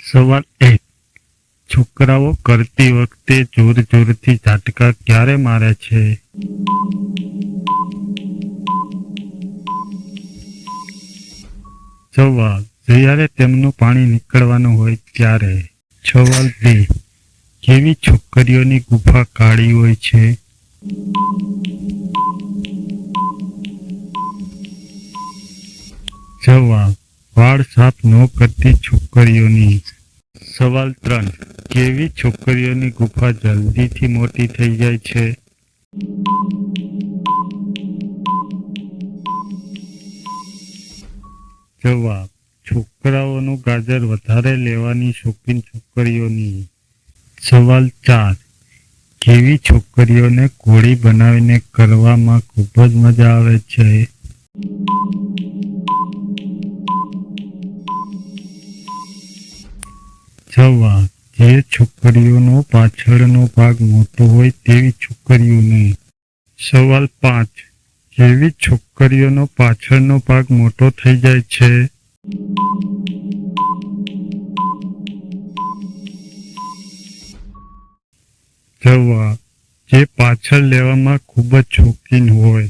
સવાલ 1. છોકરાઓ કરતી વખતે જોર જોરથી ઝાટકા ક્યારે મારે છે? જવાબ: જ્યારે તેમનું પાણી નીકળવાનું હોય ત્યારે. સવાલ 2. કેવી છોકરીઓની ગુફા કાળી હોય છે? જવાબ: વાળ સાફ ન કરતી છોકરીઓની. સવાલ 3. કેવી છોકરીઓની ગુફા જલ્દીથી મોટી થઈ જાય છે? જવાબ: છોકરાઓનું ગાજર વધારે લેવાની શોખીન છોકરીઓની. સવાલ 4. કેવી છોકરીઓને ઘોડી બનાવીને કરવામાં ખૂબ જ મજા આવે છે? જવાબ: જે છોકરીઓનો પાછળનો ભાગ મોટો હોય તેવી છોકરીઓને. સવાલ 5. કેવી છોકરીઓનો પાછળનો ભાગ મોટો થઈ જાય છે? જવાબ: જે પાછળ લેવામાં ખૂબ જ શોખીન હોય.